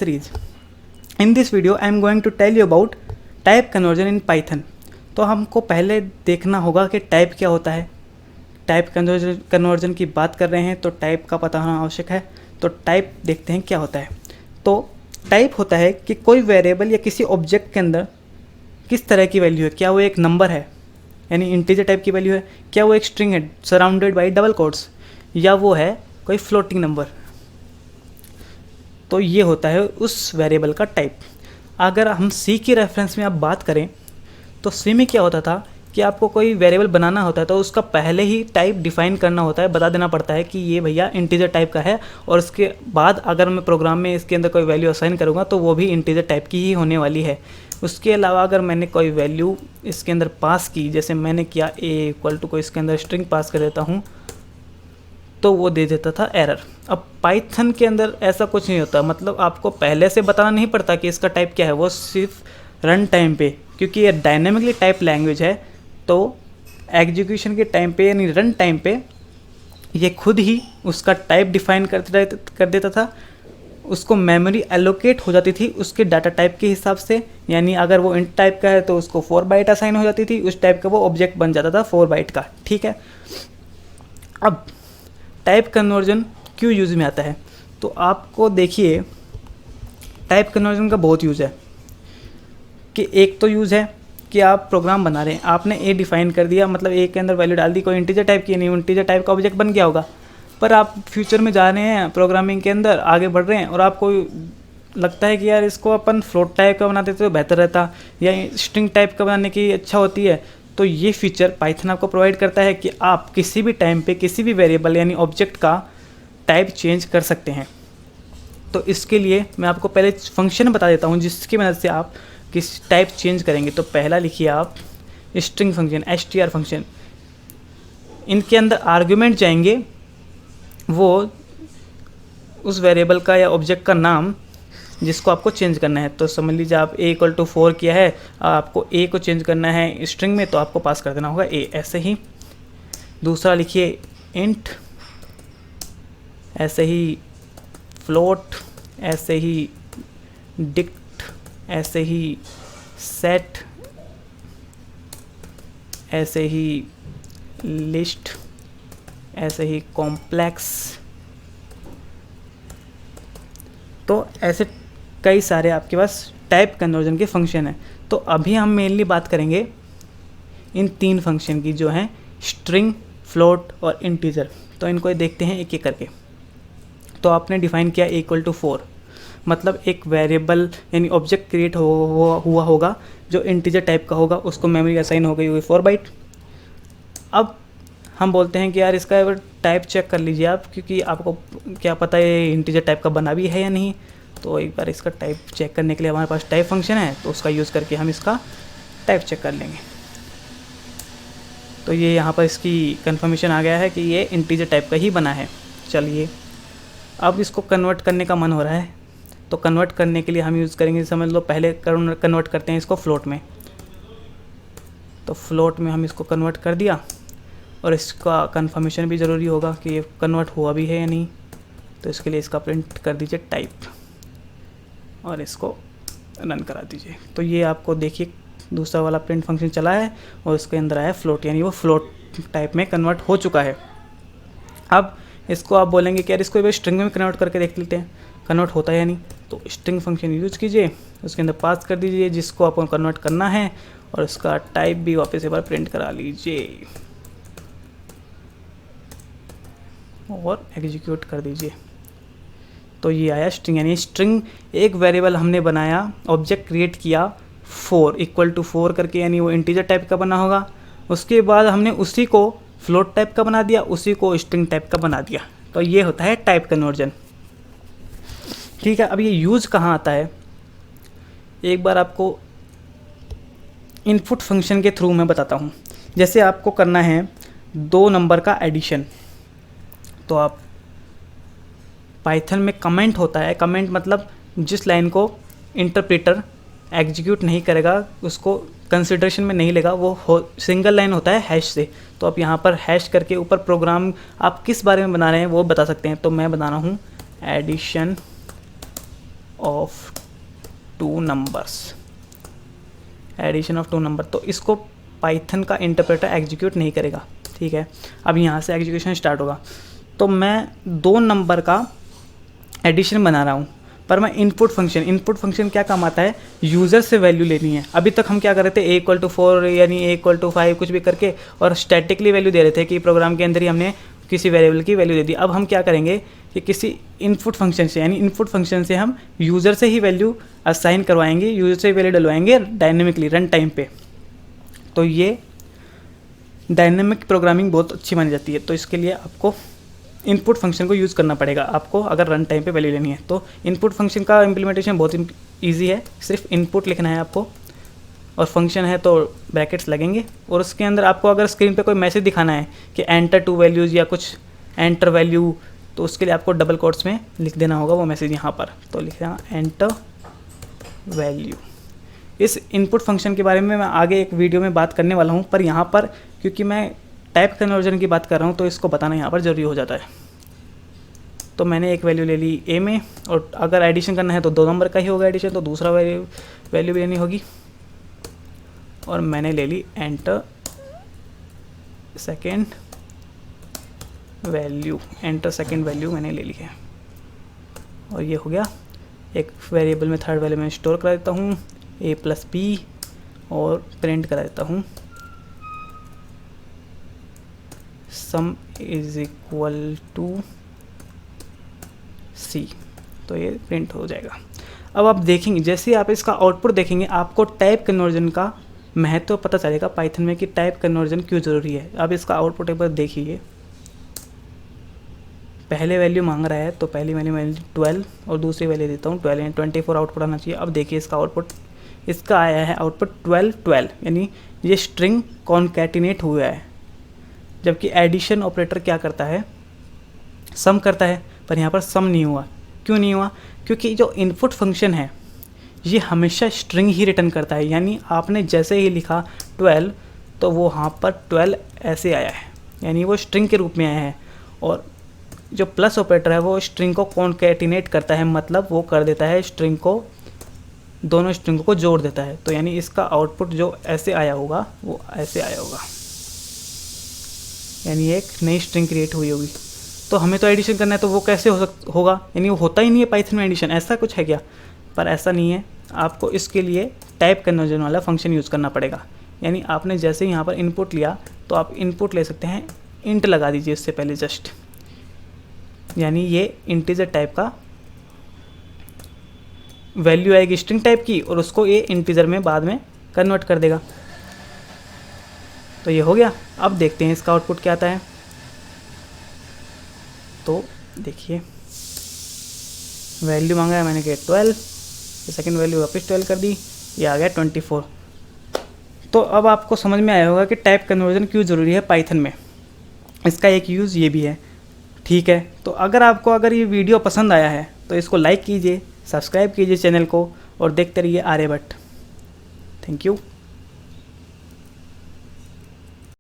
series. In this video I am going to tell you about type conversion in Python. तो हमको पहले देखना होगा कि टाइप क्या होता है. टाइप कन्वर्जन की बात कर रहे हैं तो टाइप का पता होना आवश्यक है. तो टाइप देखते हैं क्या होता है. तो टाइप होता है कि कोई वेरिएबल या किसी ऑब्जेक्ट के अंदर किस तरह की वैल्यू है. क्या वो एक नंबर है यानी इंटीजर टाइप की वैल्यू है, क्या वो एक स्ट्रिंग है सराउंडेड बाय डबल कोट्स, या वो है कोई फ्लोटिंग नंबर. तो ये होता है उस वेरिएबल का टाइप. अगर हम सी की रेफरेंस में आप बात करें तो सी में क्या होता था कि आपको कोई वेरिएबल बनाना होता है तो उसका पहले ही टाइप डिफाइन करना होता है, बता देना पड़ता है कि ये भैया इंटीजर टाइप का है, और उसके बाद अगर मैं प्रोग्राम में इसके अंदर कोई वैल्यू असाइन करूँगा तो वो भी इंटीजर टाइप की ही होने वाली है. उसके अलावा अगर मैंने कोई वैल्यू इसके अंदर पास की, जैसे मैंने किया a इक्वल टू कोई इसके अंदर स्ट्रिंग पास कर देता हूँ तो वो दे देता था एरर. अब पाइथन के अंदर ऐसा कुछ नहीं होता, मतलब आपको पहले से बताना नहीं पड़ता कि इसका टाइप क्या है. वो सिर्फ रन टाइम पे, क्योंकि ये डायनेमिकली टाइप लैंग्वेज है, तो एग्जीक्यूशन के टाइम पे यानी रन टाइम पे ये खुद ही उसका टाइप डिफाइन कर देता था. उसको मेमोरी एलोकेट हो जाती थी उसके डाटा टाइप के हिसाब से, यानी अगर वो इंट टाइप का है तो उसको 4 बाइट असाइन हो जाती थी, उस टाइप का वो ऑब्जेक्ट बन जाता था 4 बाइट का. ठीक है. अब टाइप कन्वर्जन क्यों यूज़ में आता है, तो आपको देखिए टाइप कन्वर्जन का बहुत यूज़ है. कि एक तो यूज़ है कि आप प्रोग्राम बना रहे हैं, आपने ए डिफाइन कर दिया, मतलब ए के अंदर वैल्यू डाल दी, कोई इंटीजर टाइप की नहीं, इंटीजर टाइप का ऑब्जेक्ट बन गया होगा. पर आप फ्यूचर में जा रहे हैं, प्रोग्रामिंग के अंदर आगे बढ़ रहे हैं और आपको लगता है कि यार इसको अपन फ्लोट टाइप का बना देते तो बेहतर रहता, या स्ट्रिंग टाइप का बनाने की अच्छा होती है. तो ये फीचर पाइथन आपको प्रोवाइड करता है कि आप किसी भी टाइम पे किसी भी वेरिएबल यानी ऑब्जेक्ट का टाइप चेंज कर सकते हैं. तो इसके लिए मैं आपको पहले फंक्शन बता देता हूँ जिसकी मदद से आप किस टाइप चेंज करेंगे. तो पहला लिखिए आप स्ट्रिंग फंक्शन, str फंक्शन. इनके अंदर आर्ग्यूमेंट जाएंगे वो उस वेरिएबल का या ऑब्जेक्ट का नाम जिसको आपको चेंज करना है. तो समझ लीजिए आप a इक्वल टू 4 किया है, आपको a को चेंज करना है स्ट्रिंग में, तो आपको पास कर देना होगा a. ऐसे ही दूसरा लिखिए इंट, ऐसे ही फ्लोट, ऐसे ही डिक्ट, ऐसे ही सेट, ऐसे ही लिस्ट, ऐसे ही कॉम्प्लेक्स. तो ऐसे कई सारे आपके पास टाइप कन्वर्जन के फंक्शन हैं. तो अभी हम मेनली बात करेंगे इन 3 फंक्शन की जो हैं स्ट्रिंग, फ्लोट और इंटीजर. तो इनको देखते हैं एक एक करके. तो आपने डिफाइन किया a इक्वल टू 4, मतलब एक वेरिएबल यानी ऑब्जेक्ट क्रिएट हुआ होगा जो इंटीजर टाइप का होगा, उसको मेमोरी असाइन हो गई होगी 4 बाइट. अब हम बोलते हैं कि यार इसका टाइप चेक कर लीजिए आप, क्योंकि आपको क्या पता है इंटीजर टाइप का बना भी है या नहीं. तो एक बार इसका टाइप चेक करने के लिए हमारे पास टाइप फंक्शन है, तो उसका यूज़ करके हम इसका टाइप चेक कर लेंगे. तो ये यहाँ पर इसकी कंफर्मेशन आ गया है कि ये इंटीजर टाइप का ही बना है. चलिए अब इसको कन्वर्ट करने का मन हो रहा है, तो कन्वर्ट करने के लिए हम यूज़ करेंगे, समझ लो पहले कन्वर्ट करते हैं इसको फ्लोट में. तो फ्लोट में हम इसको कन्वर्ट कर दिया, और इसका कंफर्मेशन भी ज़रूरी होगा कि ये कन्वर्ट हुआ भी है या नहीं. तो इसके लिए इसका प्रिंट कर दीजिए टाइप, और इसको रन करा दीजिए. तो ये आपको देखिए दूसरा वाला प्रिंट फंक्शन चला है और इसके अंदर आया फ्लोट, यानी वो फ्लोट टाइप में कन्वर्ट हो चुका है. अब इसको आप बोलेंगे कि यार इसको स्ट्रिंग में कन्वर्ट करके देख लेते हैं कन्वर्ट होता है या नहीं. तो स्ट्रिंग फंक्शन यूज कीजिए, उसके अंदर पास कर दीजिए जिसको आपको कन्वर्ट करना है, और उसका टाइप भी वापस एक बार प्रिंट करा लीजिए और एग्जीक्यूट कर दीजिए. तो ये आया स्ट्रिंग, यानी स्ट्रिंग एक वेरिएबल हमने बनाया, ऑब्जेक्ट क्रिएट किया 4 इक्वल टू 4 करके, यानी वो इंटीजर टाइप का बना होगा. उसके बाद हमने उसी को फ्लोट टाइप का बना दिया, उसी को स्ट्रिंग टाइप का बना दिया. तो ये होता है टाइप कन्वर्जन. ठीक है. अब ये यूज़ कहाँ आता है, एक बार आपको इनपुट फंक्शन के थ्रू मैं बताता हूँ. जैसे आपको करना है 2 नंबर का एडिशन, तो आप पाइथन में कमेंट होता है. कमेंट मतलब जिस लाइन को इंटरप्रेटर एग्जीक्यूट नहीं करेगा, उसको कंसिडरेशन में नहीं लेगा, वो सिंगल लाइन होता है हैश से. तो आप यहाँ पर हैश करके ऊपर प्रोग्राम आप किस बारे में बना रहे हैं वो बता सकते हैं. तो मैं बना रहा हूँ addition of two numbers, addition of two number. तो इसको पाइथन का इंटरप्रेटर एग्जीक्यूट नहीं करेगा, ठीक है। अब यहाँ से एग्जीक्यूशन स्टार्ट होगा। तो मैं 2 नंबर का एडिशन बना रहा हूँ, पर मैं इनपुट फंक्शन क्या काम आता है, यूज़र से वैल्यू लेनी है। अभी तक हम क्या कर रहे थे, a=4 यानी a=5 कुछ भी करके और स्टैटिकली वैल्यू दे रहे थे कि प्रोग्राम के अंदर ही हमने किसी वेरिएबल की वैल्यू दे दी। अब हम क्या करेंगे कि किसी इनपुट फंक्शन से, यानी इनपुट फंक्शन से हम यूज़र से ही वैल्यू असाइन करवाएंगे, यूज़र से वैल्यू डलवाएंगे डायनेमिकली रन टाइम पे। तो ये डायनेमिक प्रोग्रामिंग बहुत अच्छी मानी जाती है। तो इसके लिए आपको इनपुट फंक्शन को यूज़ करना पड़ेगा आपको, अगर रन टाइम पे वैल्यू लेनी है। तो इनपुट फंक्शन का इम्प्लीमेंटेशन बहुत ईजी है, सिर्फ इनपुट लिखना है आपको, और फंक्शन है तो ब्रैकेट्स लगेंगे, और उसके अंदर आपको अगर स्क्रीन पे कोई मैसेज दिखाना है कि एंटर 2 वैल्यूज़ या कुछ एंटर वैल्यू, तो उसके लिए आपको डबल कोट्स में लिख देना होगा वो मैसेज यहाँ पर। तो लिख देना एंटर वैल्यू। इस इनपुट फंक्शन के बारे में मैं आगे एक वीडियो में बात करने वाला हूँ, पर यहाँ पर क्योंकि मैं टाइप कन्वर्जन की बात कर रहा हूँ तो इसको बताना यहाँ पर ज़रूरी हो जाता है। तो मैंने एक वैल्यू ले ली ए में, और अगर एडिशन करना है तो 2 नंबर का ही होगा एडिशन, तो दूसरा वैल्यू भी लेनी होगी, और मैंने ले ली enter second value, enter second value मैंने ले ली है। और ये हो गया, एक वेरिएबल में थर्ड वैल्यू में स्टोर करा देता हूँ a+b, और प्रिंट करा देता हूँ sum is equal to c। तो ये प्रिंट हो जाएगा। अब आप देखेंगे, जैसे आप इसका आउटपुट देखेंगे, आपको टाइप कन्वर्जन का महत्व पता चलेगा पाइथन में कि टाइप कन्वर्जन क्यों ज़रूरी है। अब इसका आउटपुट एक बार देखिए, पहले वैल्यू मांग रहा है तो पहली वैल्यू मैं 12 और दूसरी वैल्यू देता हूँ 12, यानी 24 आउटपुट आना चाहिए। अब देखिए इसका आउटपुट, इसका आया है आउटपुट 12, यानी ये स्ट्रिंग कॉन्कैटिनेट हुआ है। जबकि एडिशन ऑपरेटर क्या करता है, सम करता है, पर यहाँ पर सम नहीं हुआ। क्यों नहीं हुआ? क्योंकि जो इनपुट फंक्शन है ये हमेशा स्ट्रिंग ही रिटर्न करता है। यानी आपने जैसे ही लिखा 12 तो वो वहाँ पर 12 ऐसे आया है, यानी वो स्ट्रिंग के रूप में आया है। और जो प्लस ऑपरेटर है वो स्ट्रिंग को कॉन्कैटिनेट करता है, मतलब वो कर देता है स्ट्रिंग को, दोनों स्ट्रिंग को जोड़ देता है। तो यानी इसका आउटपुट जो ऐसे आया होगा वो ऐसे आया होगा, यानी एक नई स्ट्रिंग क्रिएट हुई होगी। तो हमें तो एडिशन करना है, तो वो कैसे होगा, यानी वो होता ही नहीं है पाइथन में एडिशन। ऐसा कुछ है क्या? पर ऐसा नहीं है। आपको इसके लिए टाइप कन्वर्जन वाला फंक्शन यूज़ करना पड़ेगा। यानी आपने जैसे ही यहाँ पर इनपुट लिया तो आप इनपुट ले सकते हैं, इंट लगा दीजिए इससे पहले जस्ट, यानी ये इंटीजर टाइप का वैल्यू आएगी स्ट्रिंग टाइप की, और उसको ये इंटीजर में बाद में कन्वर्ट कर देगा। तो ये हो गया। अब देखते हैं इसका आउटपुट क्या आता है। तो देखिए वैल्यू मांगा है मैंने कि 12, सेकेंड वैल्यू वापस 12 कर दी, ये आ गया 24। तो अब आपको समझ में आया होगा कि टाइप कन्वर्जन क्यों ज़रूरी है पाइथन में। इसका एक यूज़ ये भी है, ठीक है। तो अगर ये वीडियो पसंद आया है तो इसको लाइक कीजिए, सब्सक्राइब कीजिए चैनल को, और देखते रहिए आर्यभट्ट। Thank you.